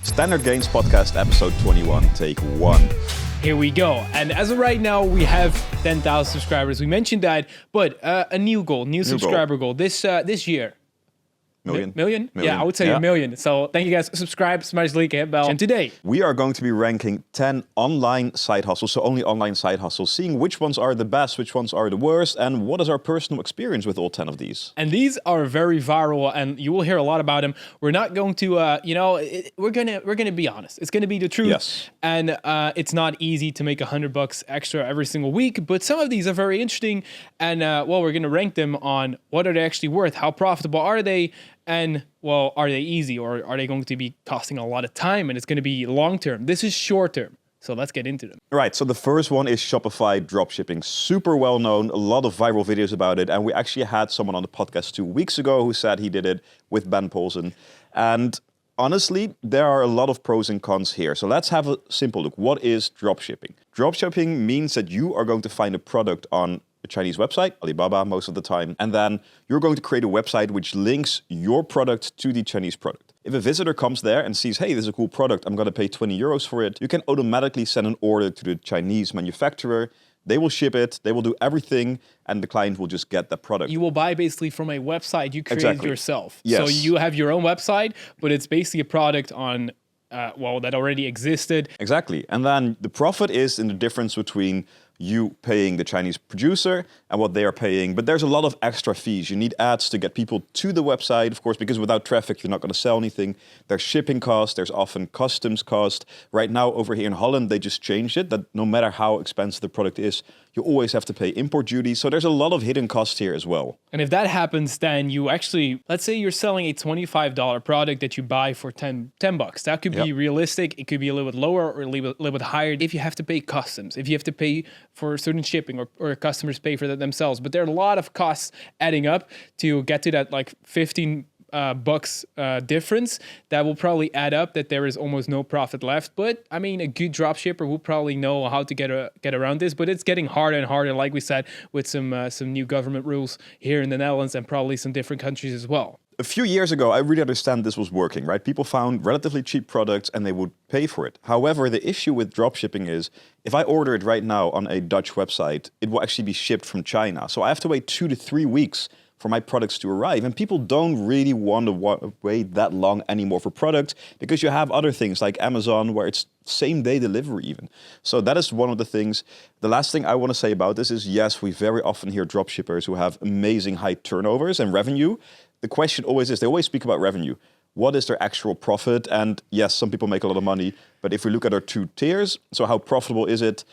Standard Gains Podcast, episode 21, take 1. Here we go. And as of right now, we have 10,000 subscribers. We mentioned that, but a new subscriber goal this year. Million? Yeah, I would say a million. So thank you guys. Subscribe, smash the link, hit bell. And today we are going to be ranking 10 online side hustles, so only online side hustles, seeing which ones are the best, which ones are the worst, and what is our personal experience with all 10 of these. And these are very viral, and you will hear a lot about them. We're not going to, we're gonna be honest. It's gonna be the truth. Yes. And it's not easy to make $100 extra every single week, but some of these are very interesting. And we're gonna rank them on what are they actually worth, how profitable are they. And, well, are they easy or are they going to be costing a lot of time and it's going to be long-term? This is short-term. So let's get into them. Right, so the first one is Shopify Dropshipping. Super well known, a lot of viral videos about it. And we actually had someone on the podcast 2 weeks ago who said he did it with Ben Polson. And honestly, there are a lot of pros and cons here. So let's have a simple look. What is dropshipping? Dropshipping means that you are going to find a product on a Chinese website, Alibaba most of the time, and then you're going to create a website which links your product to the Chinese product. If a visitor comes there and sees, hey, this is a cool product, I'm going to pay 20 euros for it, you can automatically send an order to the Chinese manufacturer. They will ship it, they will do everything, and the client will just get the product. You will buy basically from a website you created yourself. Yes. So you have your own website, but it's basically a product on, that already existed. Exactly. And then the profit is in the difference between you paying the Chinese producer and what they are paying. But there's a lot of extra fees. You need ads to get people to the website, of course, because without traffic, you're not going to sell anything. There's shipping costs. There's often customs cost. Right now, over here in Holland, they just changed it that no matter how expensive the product is, you always have to pay import duty. So there's a lot of hidden costs here as well. And if that happens, then you actually, let's say you're selling a $25 product that you buy for $10. That could be realistic. It could be a little bit lower or a little bit higher if you have to pay customs, if you have to pay for certain shipping or customers pay for that themselves. But there are a lot of costs adding up to get to that like 15 bucks difference that will probably add up that there is almost no profit left. But I mean, a good dropshipper will probably know how to get around this, but it's getting harder and harder, like we said, with some new government rules here in the Netherlands and probably some different countries as well. A few years ago, I really understand this was working, right? People found relatively cheap products and they would pay for it. However, the issue with dropshipping is if I order it right now on a Dutch website, it will actually be shipped from China. So I have to wait 2 to 3 weeks for my products to arrive. And people don't really want to wait that long anymore for products because you have other things like Amazon where it's same day delivery even. So that is one of the things. The last thing I want to say about this is, yes, we very often hear dropshippers who have amazing high turnovers and revenue. The question always is, they always speak about revenue. What is their actual profit? And yes, some people make a lot of money, but if we look at our 2 tiers, so how profitable is it?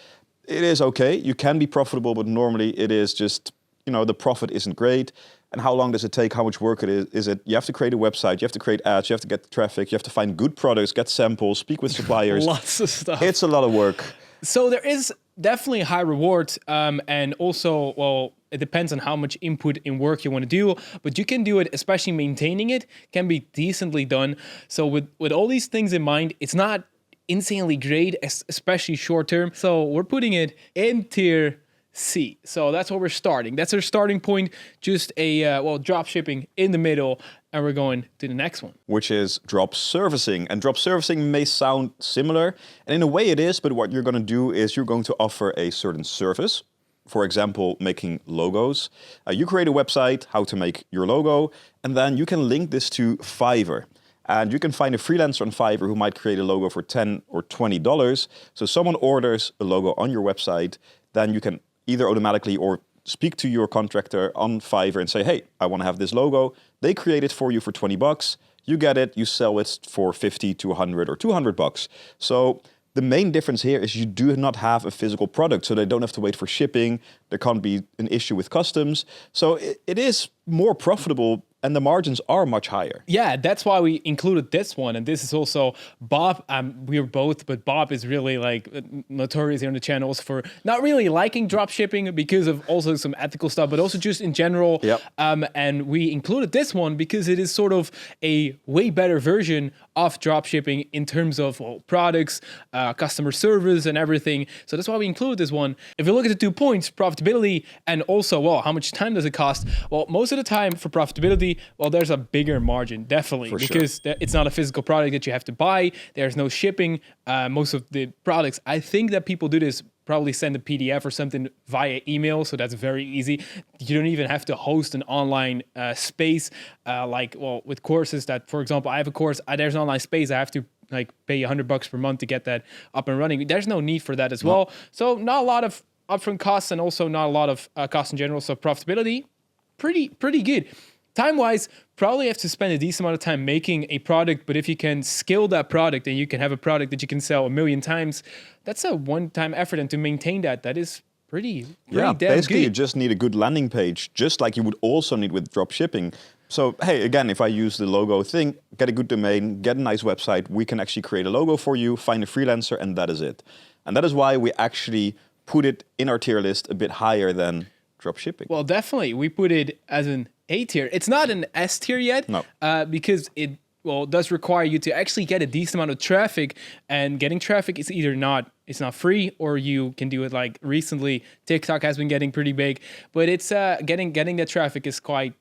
It is okay. You can be profitable, but normally it is just, the profit isn't great. And how long does it take? How much work it is it? You have to create a website, you have to create ads, you have to get the traffic, you have to find good products, get samples, speak with suppliers. Lots of stuff. It's a lot of work. So there is definitely a high reward, and also, it depends on how much input and work you want to do, but you can do it, especially maintaining it, can be decently done. So with all these things in mind, it's not insanely great, especially short term. So we're putting it in tier C. So that's what we're starting. That's our starting point, just a, drop shipping in the middle. And we're going to the next one, which is drop servicing. And drop servicing may sound similar, and in a way it is, but what you're going to do is you're going to offer a certain service. For example, making logos. You create a website, how to make your logo, and then you can link this to Fiverr. And you can find a freelancer on Fiverr who might create a logo for $10 or $20. So someone orders a logo on your website, then you can either automatically or speak to your contractor on Fiverr and say, hey, I want to have this logo. They create it for you for $20. You get it, you sell it for 50 to 100 or $200. So the main difference here is you do not have a physical product, so they don't have to wait for shipping. There can't be an issue with customs. So it is more profitable and the margins are much higher. Yeah, that's why we included this one. And this is also Bob. We're both, but Bob is really like notorious here on the channels for not really liking drop shipping because of also some ethical stuff, but also just in general. Yep. And we included this one because it is sort of a way better version of drop shipping in terms of products, customer service and everything. So that's why we included this one. If you look at the 2 points, profitability and also, how much time does it cost? Well, most of the time for profitability, profitability, well, there's a bigger margin, definitely, For sure. because it's not a physical product that you have to buy. There's no shipping. Most of the products, I think that people do this, probably send a PDF or something via email, so that's very easy. You don't even have to host an online space, with courses that, for example, I have a course, there's an online space, I have to pay $100 per month to get that up and running. There's no need for that as well. So not a lot of upfront costs, and also not a lot of costs in general. So profitability, pretty good. Time-wise, probably have to spend a decent amount of time making a product, but if you can scale that product and you can have a product that you can sell 1,000,000 times, that's a one-time effort, and to maintain that is pretty damn basically good. You just need a good landing page, just like you would also need with drop shipping. So, hey, again, if I use the logo thing, get a good domain, get a nice website, we can actually create a logo for you, find a freelancer, and that is it. And that is why we actually put it in our tier list a bit higher than drop shipping. Well, definitely. We put it as an A tier. It's not an S tier yet, because it does require you to actually get a decent amount of traffic, and getting traffic is either it's not free, or you can do it like recently. TikTok has been getting pretty big, but it's getting that traffic is quite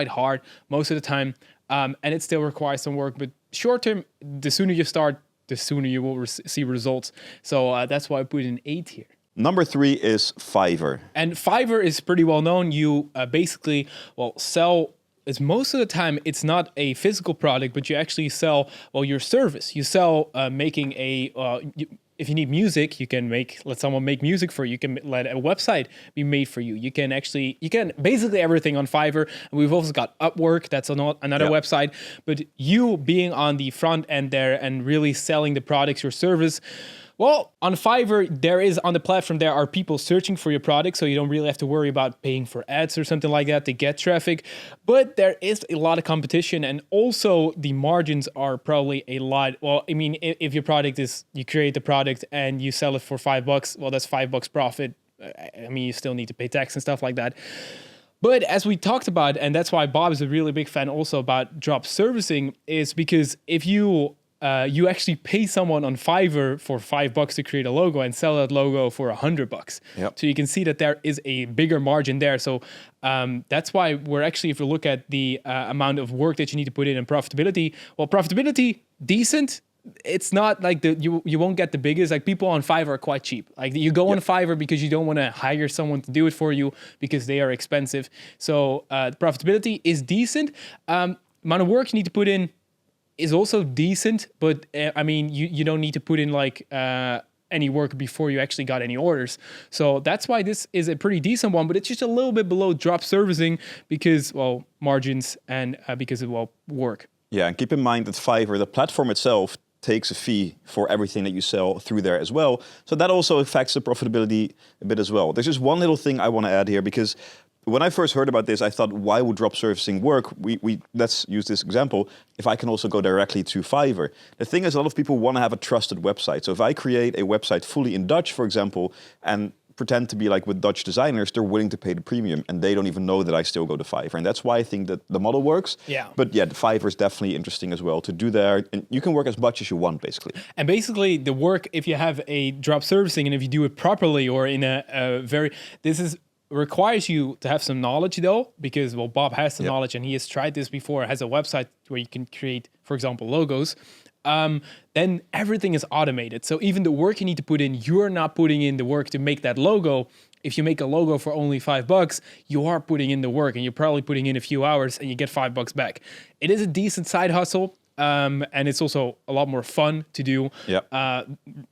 hard most of the time, and it still requires some work. But short term, the sooner you start, the sooner you will see results. So that's why I put it in A tier. Number 3 is Fiverr. And Fiverr is pretty well known. You basically sell. Is most of the time it's not a physical product, but you actually sell your service. You sell making if you need music, you can let someone make music for you. You can let a website be made for you. You can basically everything on Fiverr. And we've also got Upwork. That's another website. But you being on the front end there and really selling the products, your service. Well, on Fiverr, on the platform, there are people searching for your product, so you don't really have to worry about paying for ads or something like that to get traffic. But there is a lot of competition, and also the margins are probably a lot. Well, I mean, if your product you create the product and you sell it for $5, well, that's $5 profit. I mean, you still need to pay tax and stuff like that. But as we talked about, and that's why Bob is a really big fan also about drop servicing, is because if you actually pay someone on Fiverr for $5 to create a logo and sell that logo for $100. Yep. So you can see that there is a bigger margin there. So that's why we're actually, if you look at the amount of work that you need to put in profitability, well, profitability, decent. It's not like you won't get the biggest. Like, people on Fiverr are quite cheap. Like, you go on Fiverr because you don't want to hire someone to do it for you because they are expensive. So profitability is decent. Amount of work you need to put in is also decent, but I mean, you don't need to put in any work before you actually got any orders. So that's why this is a pretty decent one, but it's just a little bit below drop servicing because, margins and because of, work. Yeah, and keep in mind that Fiverr, the platform itself, takes a fee for everything that you sell through there as well. So that also affects the profitability a bit as well. There's just one little thing I want to add here, because when I first heard about this, I thought, why would drop servicing work? Let's use this example. If I can also go directly to Fiverr. The thing is, a lot of people want to have a trusted website. So if I create a website fully in Dutch, for example, and pretend to be like with Dutch designers, they're willing to pay the premium, and they don't even know that I still go to Fiverr. And that's why I think that the model works. Yeah. But yeah, the Fiverr is definitely interesting as well to do there. And you can work as much as you want, basically. And basically the work, if you have a drop servicing and if you do it properly or in requires you to have some knowledge though, because Bob has some knowledge and he has tried this before, has a website where you can create, for example, logos. Then everything is automated. So even the work you need to put in, you're not putting in the work to make that logo. If you make a logo for only $5, you are putting in the work, and you're probably putting in a few hours and you get $5 back. It is a decent side hustle. And it's also a lot more fun to do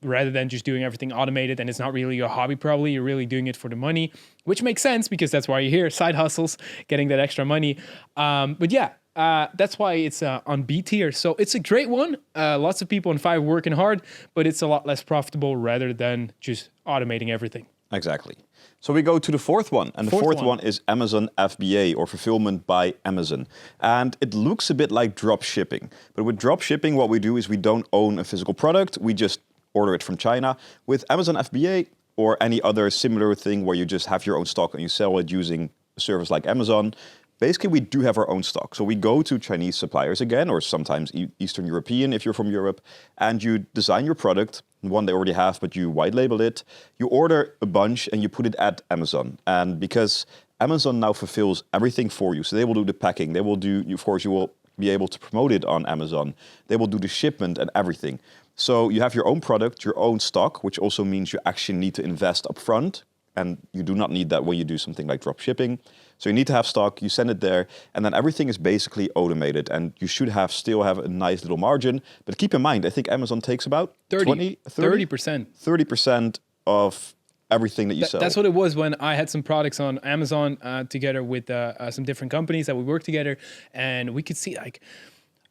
rather than just doing everything automated, and it's not really your hobby. Probably you're really doing it for the money, which makes sense because that's why you're here, side hustles, getting that extra money. But yeah, that's why it's on B tier. So it's a great one. Lots of people on Fiverr working hard, but it's a lot less profitable rather than just automating everything. Exactly. So we go to the fourth one, and the fourth one is Amazon FBA, or Fulfillment by Amazon. And it looks a bit like drop shipping. But with drop shipping, what we do is we don't own a physical product. We just order it from China. With Amazon FBA or any other similar thing where you just have your own stock and you sell it using a service like Amazon, basically we do have our own stock. So we go to Chinese suppliers again, or sometimes Eastern European if you're from Europe, and you design your product, one they already have, but you white label it. You order a bunch and you put it at Amazon. And because Amazon now fulfills everything for you. So they will do the packing. They will do, of course, you will be able to promote it on Amazon. They will do the shipment and everything. So you have your own product, your own stock, which also means you actually need to invest upfront. And you do not need that when you do something like drop shipping. So you need to have stock, you send it there, and then everything is basically automated. And you should still have a nice little margin. But keep in mind, I think Amazon takes about 30%. 30% of everything that you sell. That's what it was when I had some products on Amazon together with some different companies that we work together. And we could see like,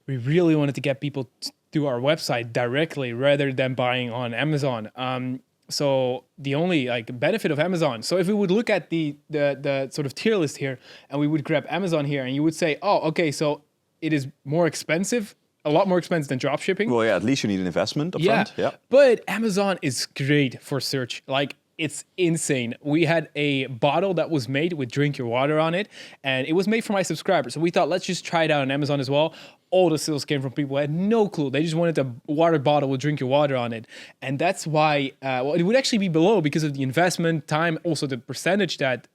we really wanted to get people to our website directly rather than buying on Amazon. So the only like benefit of Amazon. So if we would look at the sort of tier list here, and we would grab Amazon here, and you would say, oh, okay, so it is more expensive, a lot more expensive than drop shipping. Well, yeah, at least you need an investment upfront. Yeah. But Amazon is great for search. Like, it's insane. We had a bottle that was made with drink your water on it, and it was made for my subscribers. So we thought, let's just try it out on Amazon as well. All the sales came from people who had no clue. They just wanted a water bottle with drink your water on it. And that's why, well, it would actually be below because of the investment, time, also the percentage that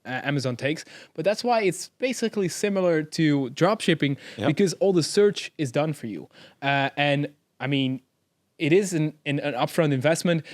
Amazon takes. But that's why it's basically similar to drop shipping, because all the search is done for you. And I mean, it is an upfront investment,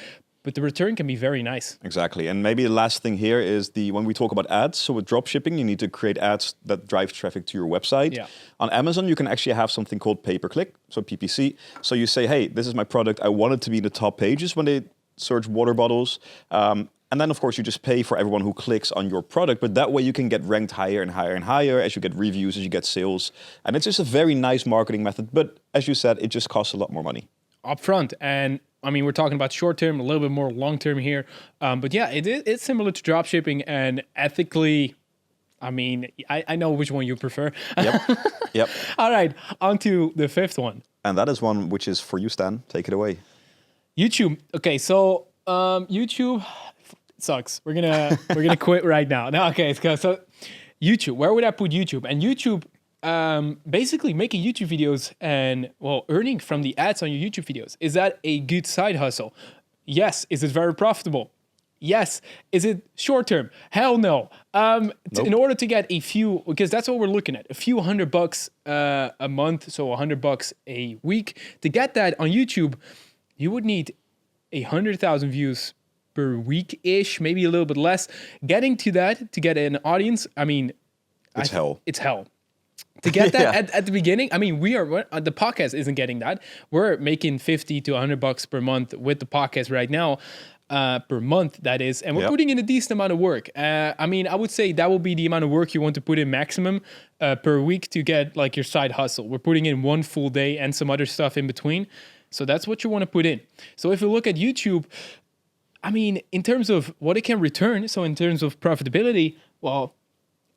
but the return can be very nice. Exactly. And maybe the last thing here is when we talk about ads, so with dropshipping, you need to create ads that drive traffic to your website. Yeah. On Amazon, you can actually have something called pay-per-click, so PPC. So you say, hey, this is my product. I want it to be in the top pages when they search water bottles. And then, of course, you just pay for everyone who clicks on your product. But that way you can get ranked higher and higher and higher as you get reviews, as you get sales. And it's just a very nice marketing method. But as you said, it just costs a lot more money. Upfront. And I mean, we're talking about short term, a little bit more long term here. But yeah, it's similar to drop shipping, and ethically, I mean, I know which one you prefer. Yep. All right, on to the fifth one. And that is one which is for you, Stan. Take it away. YouTube. Okay, so YouTube sucks. We're gonna quit right now. No, okay, so YouTube. Where would I put YouTube? And YouTube, basically making YouTube videos and, well, earning from the ads on your YouTube videos. Is that a good side hustle? Yes. Is it very profitable? Yes. Is it short term? Hell no. Nope. In order to get a few, because that's what we're looking at, a few $100 a month, so $100 a week. To get that on YouTube, you would need 100,000 views per week-ish, maybe a little bit less. Getting to that, to get an audience, I mean, it's hell. It's hell. To get that at the beginning, I mean, the podcast isn't getting that. We're making $50 to $100 per month with the podcast right now, per month, that is. And we're putting in a decent amount of work. I mean, I would say that will be the amount of work you want to put in maximum per week to get like your side hustle. We're putting in one full day and some other stuff in between. So that's what you want to put in. So if you look at YouTube, I mean, in terms of what it can return, so in terms of profitability, well,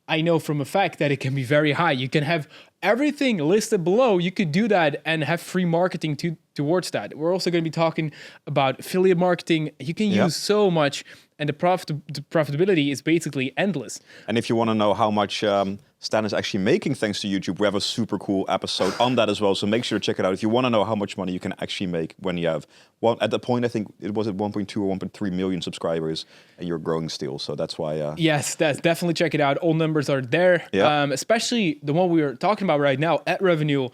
I know from a fact that it can be very high. You can have everything listed below. You could do that and have free marketing towards that. We're also going to be talking about affiliate marketing. You can use so much, and the profitability is basically endless. And if you want to know how much Stan is actually making thanks to YouTube, we have a super cool episode on that as well. So make sure to check it out if you want to know how much money you can actually make when you have, well, at the point, I think it was at 1.2 or 1.3 million subscribers, and you're growing still. So that's why. Yes, definitely check it out. All numbers are there, especially the one we are talking about right now, ad revenue.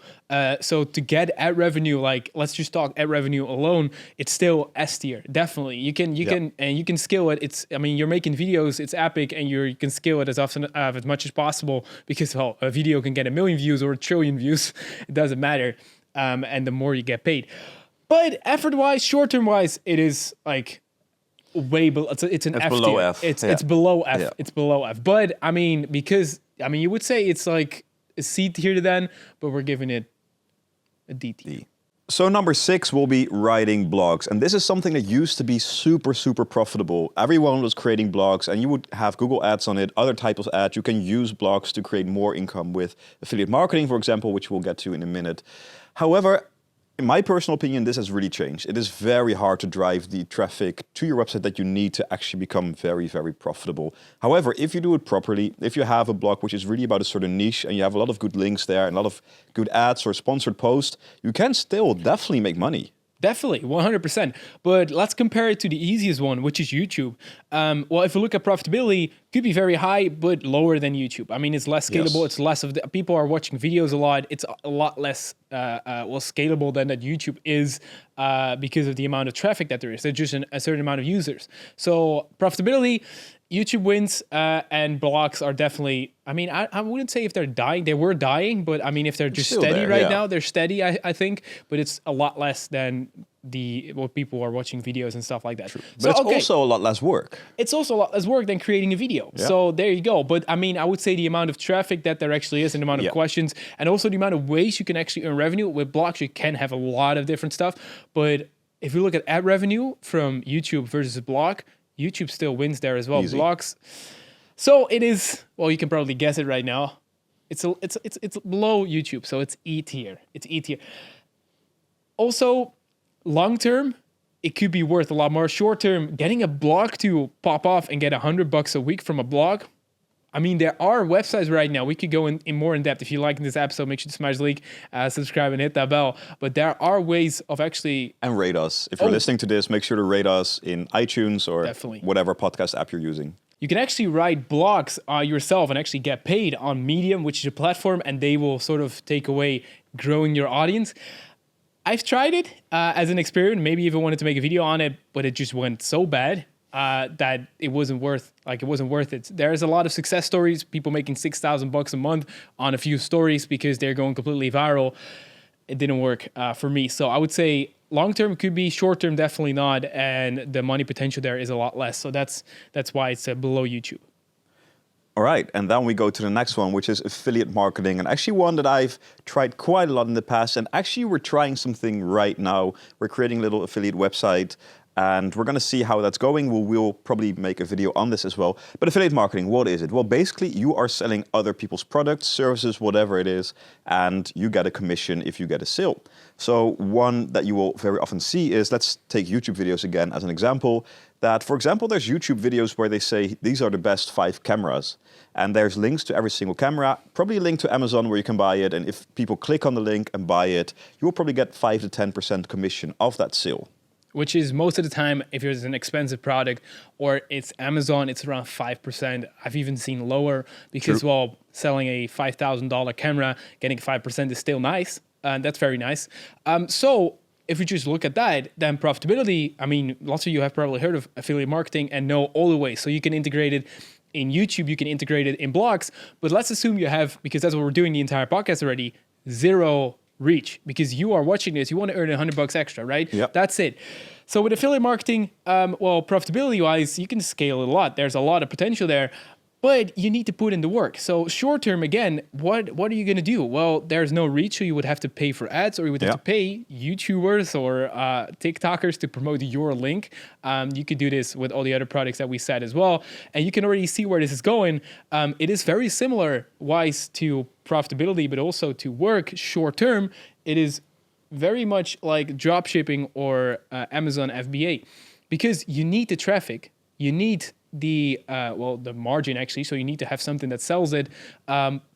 So to get ad revenue, like let's just talk ad revenue alone, it's still S tier. Definitely, you can scale it. It's, I mean, you're making videos, it's epic, and you can scale it as much as possible. Because, well, a video can get 1 million views or 1 trillion views. It doesn't matter. And the more you get paid. But effort-wise, short-term-wise, it is like way below. It's below F. It's below F. Yeah. It's below F. But, I mean, you would say it's like a C tier then, but we're giving it a D tier. So number 6 will be writing blogs. And this is something that used to be super, super profitable. Everyone was creating blogs, and you would have Google ads on it, other types of ads. You can use blogs to create more income with affiliate marketing, for example, which we'll get to in a minute. However, in my personal opinion, this has really changed. It is very hard to drive the traffic to your website that you need to actually become very, very profitable. However, if you do it properly, if you have a blog which is really about a certain niche and you have a lot of good links there and a lot of good ads or sponsored posts, you can still definitely make money. Definitely, 100%. But let's compare it to the easiest one, which is YouTube. Well, if you look at profitability, could be very high, but lower than YouTube. I mean, it's less scalable. Yes. It's less of the people are watching videos a lot. It's a lot less scalable than that YouTube is because of the amount of traffic that there is. There's just a certain amount of users. So profitability, YouTube wins, and blogs are definitely. I mean, I wouldn't say if they're dying. They were dying, but I mean, if they're just Still steady there, right yeah. now, they're steady. I think, but it's a lot less than what people are watching videos and stuff like that. But So it's okay, also a lot less work. it's also a lot less work than creating a video. Yeah. So there you go. But I mean, I would say the amount of traffic that there actually is and the amount of Yeah. questions and also the amount of ways you can actually earn revenue. With blogs, you can have a lot of different stuff. But if you look at ad revenue from YouTube versus a blog, YouTube still wins there as well. Easy. Blogs. So it is, well, you can probably guess it right now. It's below YouTube. So it's E tier. It's E tier. Also, long term, it could be worth a lot more. Short term, getting a blog to pop off and get $100 a week from a blog. I mean, there are websites right now. We could go in more in depth. If you like this episode, make sure to smash the link, subscribe, and hit that bell. But there are ways of actually. And rate us. If you're listening to this, make sure to rate us in iTunes or Definitely. whatever podcast app you're using. You can actually write blogs yourself and actually get paid on Medium, which is a platform, and they will sort of take away growing your audience. I've tried it as an experiment, maybe even wanted to make a video on it, but it just went so bad that it wasn't worth it. There's a lot of success stories, people making $6,000 a month on a few stories because they're going completely viral. It didn't work for me. So I would say long term could be, short term definitely not, and the money potential there is a lot less. So that's why it's below YouTube. All right, and then we go to the next one, which is affiliate marketing, and actually one that I've tried quite a lot in the past, and actually we're trying something right now. We're creating a little affiliate website, and we're going to see how that's going. We'll probably make a video on this as well. But affiliate marketing, what is it? Well, basically, you are selling other people's products, services, whatever it is, and you get a commission if you get a sale. So one that you will very often see is, let's take YouTube videos again as an example, that, for example, there's YouTube videos where they say, these are the best 5 cameras. And there's links to every single camera, probably a link to Amazon where you can buy it. And if people click on the link and buy it, you will probably get 5 to 10% commission of that sale. Which is most of the time, if it's an expensive product or it's Amazon, it's around 5%. I've even seen lower because, True. well, selling a $5,000 camera, getting 5% is still nice. And that's very nice. So if you just look at that, then profitability, I mean, lots of you have probably heard of affiliate marketing and know all the ways. So you can integrate it in YouTube, you can integrate it in blogs, but let's assume you have, because that's what we're doing the entire podcast already, 0 reach, because you are watching this, you want to earn $100 extra, right? Yep. That's it. So with affiliate marketing, well, profitability wise, you can scale it a lot. There's a lot of potential there, but you need to put in the work. So short term, again, what are you going to do? Well, there's no reach, so you would have to pay for ads, or you would have to pay YouTubers or TikTokers to promote your link. You could do this with all the other products that we said as well. And you can already see where this is going. It is very similar wise to profitability, but also to work short term. It is very much like dropshipping or Amazon FBA, because you need the traffic, you need the margin actually, so you need to have something that sells it.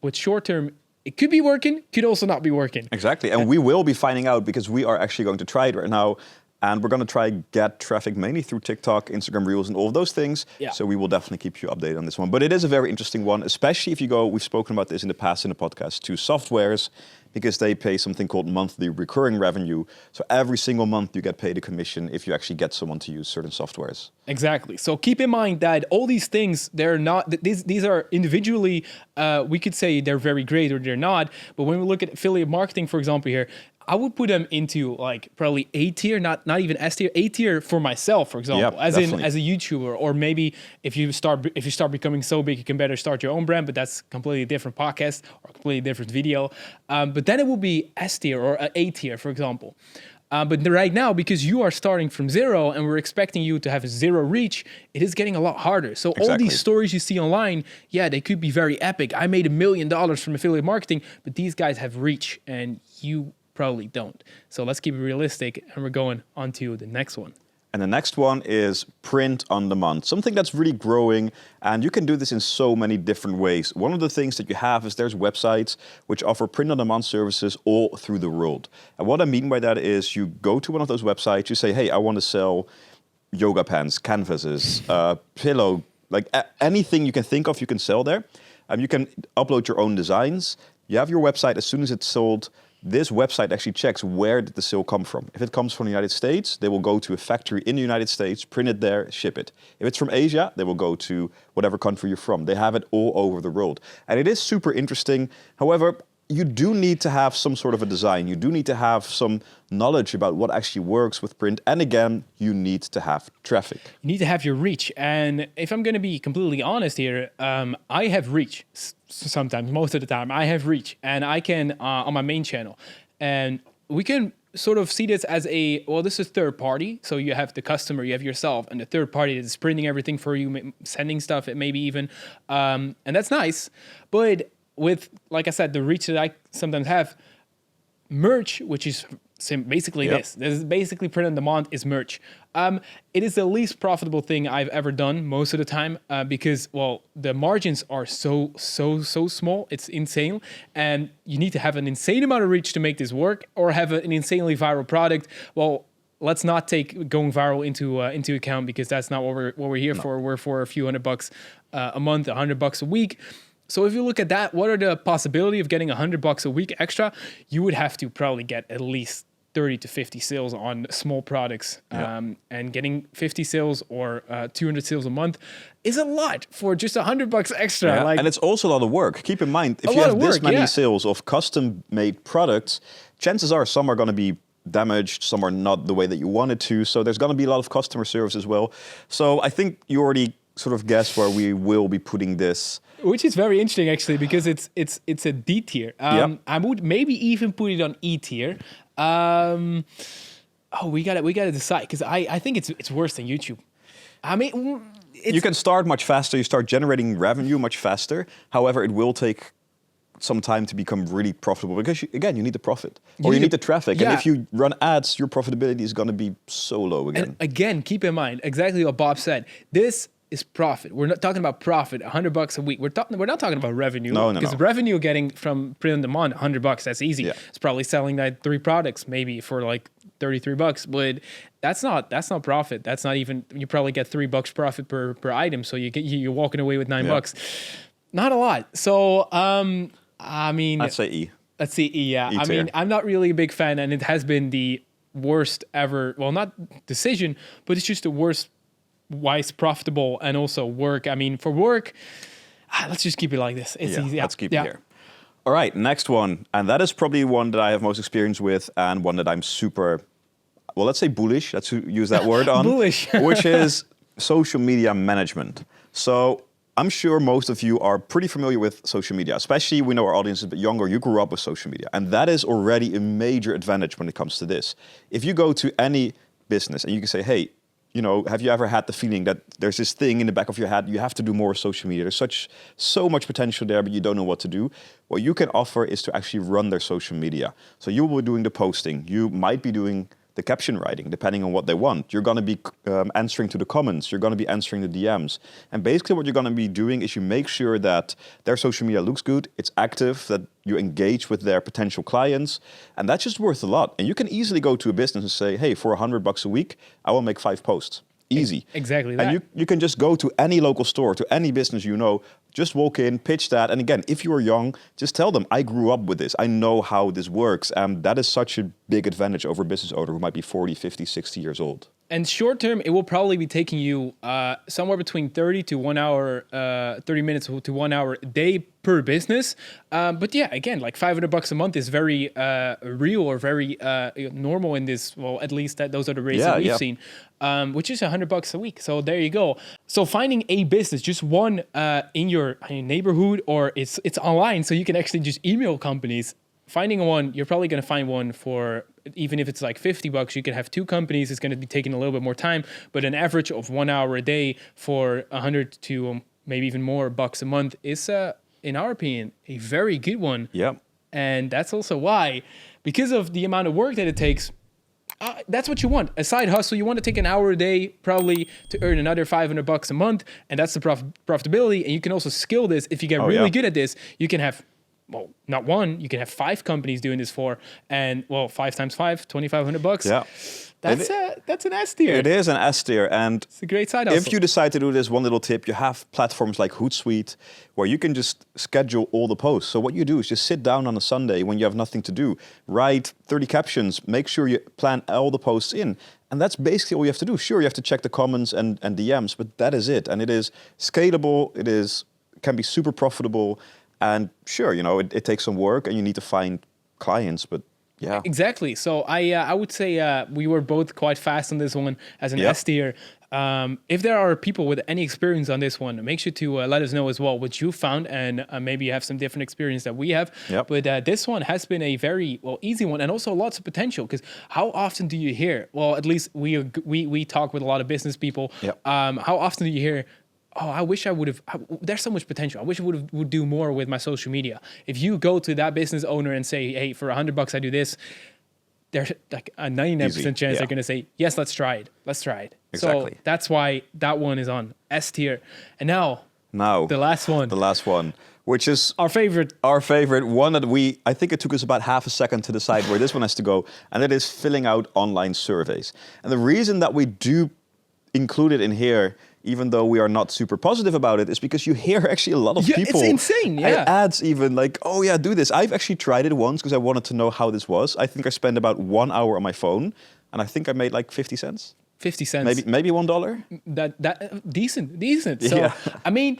With short term, it could be working, could also not be working. Exactly, and we will be finding out because we are actually going to try it right now. And we're going to try get traffic mainly through TikTok, Instagram Reels, and all of those things. Yeah. So we will definitely keep you updated on this one. But it is a very interesting one, especially if you go, we've spoken about this in the past in the podcast, to softwares, because they pay something called monthly recurring revenue. So every single month you get paid a commission if you actually get someone to use certain softwares. Exactly. So keep in mind that all these things, they're not, these are individually, we could say they're very great or they're not. But when we look at affiliate marketing, for example, here, I would put them into like probably A tier, not even S tier, A tier for myself, for example, as definitely. as a YouTuber, or maybe if you start becoming so big, you can better start your own brand, but that's completely different podcast or completely different video. But then it will be S tier or A tier, for example. But right now, because you are starting from 0 and we're expecting you to have 0 reach, it is getting a lot harder. So all these stories you see online, yeah, they could be very epic. I made $1 million from affiliate marketing, but these guys have reach and you probably don't. So let's keep it realistic, and we're going on to the next one. And the next one is print on demand, something that's really growing, and you can do this in so many different ways. One of the things that you have is there's websites which offer print on demand services all through the world. And what I mean by that is you go to one of those websites, you say, hey, I want to sell yoga pants, canvases, pillow, like anything you can think of, you can sell there. You can upload your own designs. You have your website. As soon as it's sold, this website actually checks where did the sale come from. If it comes from the United States, they will go to a factory in the United States, print it there, ship it. If it's from Asia, they will go to whatever country you're from. They have it all over the world. And it is super interesting. However, you do need to have some sort of a design. You do need to have some knowledge about what actually works with print. And again, you need to have traffic. You need to have your reach. And if I'm going to be completely honest here, I have reach sometimes, most of the time. I have reach and I can on my main channel. And we can sort of see this as this is third party. So you have the customer, you have yourself, and the third party is printing everything for you, sending stuff, maybe even. And that's nice. But with, like I said, the reach that I sometimes have, merch, which is basically this is basically print on demand, is merch. It is the least profitable thing I've ever done most of the time because, well, the margins are so small. It's insane. And you need to have an insane amount of reach to make this work or have an insanely viral product. Well, let's not take going viral into account because that's not what we're here for. We're for a few $100 a month, $100 a week. So if you look at that, what are the possibility of getting $100 a week extra? You would have to probably get at least 30 to 50 sales on small products. And getting 50 sales or 200 sales a month is a lot for just $100 extra. Yeah. And it's also a lot of work. Keep in mind, if you have this many sales of custom-made products, chances are some are going to be damaged, some are not the way that you wanted to. So there's going to be a lot of customer service as well. So I think you already sort of guess where we will be putting this. Which is very interesting, actually, because it's a D tier. I would maybe even put it on E tier. We gotta decide because I think it's worse than YouTube. I mean, you can start much faster. You start generating revenue much faster. However, it will take some time to become really profitable because you need the profit or you need the traffic. Yeah. And if you run ads, your profitability is going to be so low again. And again, keep in mind exactly what Bob said. This is profit. We're not talking about profit, $100 a week. We're not talking about revenue. No. Because revenue getting from print on demand, $100, that's easy. Yeah. It's probably selling that 3 products maybe for like $33, but that's not profit. That's not even, you probably get $3 profit per item. So you're walking away with $9. Not a lot. So, I mean, I'd say E. Let's see E, yeah. E-tier. I mean, I'm not really a big fan and it has been the worst ever, well, not decision, but it's just the worst wise, profitable, and also work. I mean, for work, let's just keep it like this. It's easy. Let's keep it here. All right, next one. And that is probably one that I have most experience with and one that I'm super, well, let's say bullish. Let's use that word on. Bullish. Which is social media management. So I'm sure most of you are pretty familiar with social media, especially we know our audience is a bit younger. You grew up with social media. And that is already a major advantage when it comes to this. If you go to any business and you can say, hey, you know, have you ever had the feeling that there's this thing in the back of your head, you have to do more social media. There's so much potential there, but you don't know what to do. What you can offer is to actually run their social media. So you will be doing the posting. You might be doing the caption writing, depending on what they want. You're going to be answering to the comments. You're going to be answering the DMs. And basically what you're going to be doing is you make sure that their social media looks good, it's active, that you engage with their potential clients. And that's just worth a lot. And you can easily go to a business and say, hey, for $100 a week, I will make 5 posts. Easy. Exactly that. And you can just go to any local store, to any business you know, just walk in, pitch that. And again, if you are young, just tell them, I grew up with this. I know how this works. And that is such a big advantage over a business owner who might be 40, 50, 60 years old. And short term, it will probably be taking you somewhere between 30 to 1 hour, 30 minutes to 1 hour a day per business. But yeah, again, like $500 a month is very real or very normal in this. Well, at least those are the rates that we've seen, which is $100 a week. So there you go. So finding a business, just one in your neighborhood, or it's online, so you can actually just email companies. Finding one, you're probably going to find one for, even if it's like $50, you can have 2 companies. It's going to be taking a little bit more time, but an average of 1 hour a day for 100 to maybe even more bucks a month is, in our opinion, a very good one. Yeah. And that's also why, because of the amount of work that it takes, that's what you want. A side hustle. You want to take an hour a day, probably, to earn another $500 a month, and that's the profitability. And you can also scale this. If you get really good at this, you can have, well, not one, you can have 5 companies doing this for, and well, 5 times 5, $2,500. Yeah. That's an S tier. It is an S tier, and it's a great side hustle. if you decide to do this, one little tip: you have platforms like Hootsuite where you can just schedule all the posts. So what you do is just sit down on a Sunday when you have nothing to do, write 30 captions, make sure you plan all the posts in, and that's basically all you have to do. Sure, you have to check the comments and DMs, but that is it. And it is scalable. Can be super profitable, and sure, it takes some work, and you need to find clients, but. Yeah. Exactly. So I would say we were both quite fast on this one as an S tier. If there are people with any experience on this one, make sure to let us know as well what you found, and maybe you have some different experience that we have. Yep. But this one has been a very easy one, and also lots of potential, because how often do you hear? Well, at least we talk with a lot of business people. Yep. How often do you hear? Oh, I wish I would have. There's so much potential. I wish I would do more with my social media. If you go to that business owner and say, "Hey, for $100 I do this," there's like a 99% chance they're going to say, "Yes, let's try it. Let's try it." Exactly. So that's why that one is on S tier. And now the last one, which is our favorite one that I think it took us about half a second to decide where this one has to go, and it is filling out online surveys. And the reason that we do include it in here, even though we are not super positive about it, is because you hear actually a lot of people. It's insane, yeah. Ads even like, oh yeah, do this. I've actually tried it once because I wanted to know how this was. I think I spent about 1 hour on my phone, and I think I made like 50 cents. 50 cents. Maybe $1. That decent. So, I mean,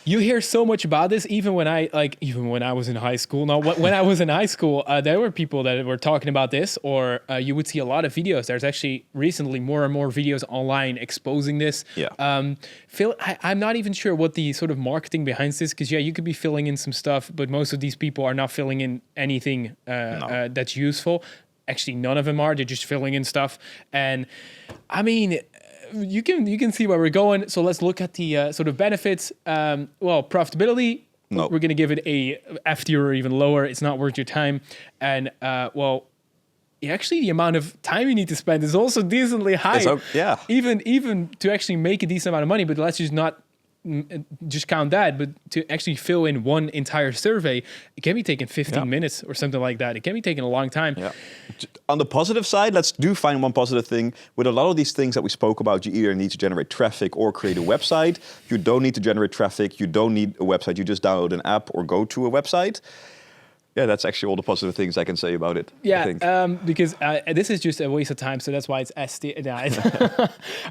you hear so much about this, even when I was in high school. Now, when I was in high school, there were people that were talking about this, or you would see a lot of videos. There's actually recently more and more videos online exposing this. Yeah. I'm not even sure what the sort of marketing behind this, because you could be filling in some stuff, but most of these people are not filling in anything that's useful. Actually, none of them are. They're just filling in stuff. And I mean, you can see where we're going. So let's look at the sort of benefits. Profitability. No. We're going to give it a F tier or even lower. It's not worth your time. And actually, the amount of time you need to spend is also decently high. Even to actually make a decent amount of money. But let's just not just count that, but to actually fill in one entire survey, it can be taking 15 minutes or something like that. It can be taking a long time. Yeah. On the positive side, let's find one positive thing. With a lot of these things that we spoke about, you either need to generate traffic or create a website. You don't need to generate traffic. You don't need a website. You just download an app or go to a website. Yeah, that's actually all the positive things I can say about it. Yeah, I think. Because this is just a waste of time, so that's why it's S tier.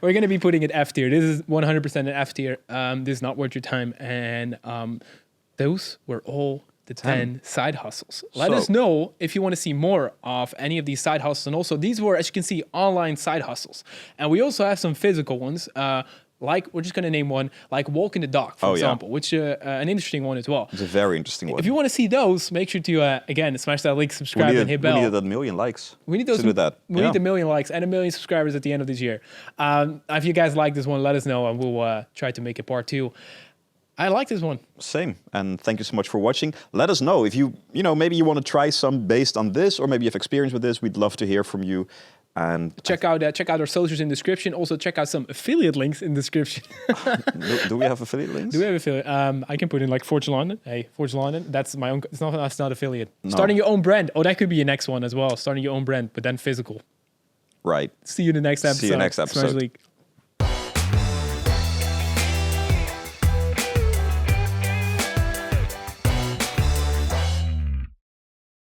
We're going to be putting it F tier. This is 100% an F tier. This is not worth your time. And those were all the 10 side hustles. Let us know if you want to see more of any of these side hustles. And also, these were, as you can see, online side hustles. And we also have some physical ones. Like, we're just going to name one, like walking the dog, for example, which an interesting one as well. It's a very interesting one. If you want to see those, make sure to, again, smash that link, subscribe, and hit bell. We need that 1 million likes. We need those. To do that. We need 1 million likes and 1 million subscribers at the end of this year. If you guys like this one, let us know, and we'll try to make it part 2. I like this one. Same. And thank you so much for watching. Let us know if maybe you want to try some based on this, or maybe you have experience with this. We'd love to hear from you. And check out our socials in the description. Also, check out some affiliate links in the description. do we have affiliate links? Do we have affiliate? I can put in like Forge London. Hey, Forge London. That's my own. That's not affiliate. No. Starting your own brand. Oh, that could be your next one as well. Starting your own brand, but then physical. Right. See you in the next episode. See you next episode.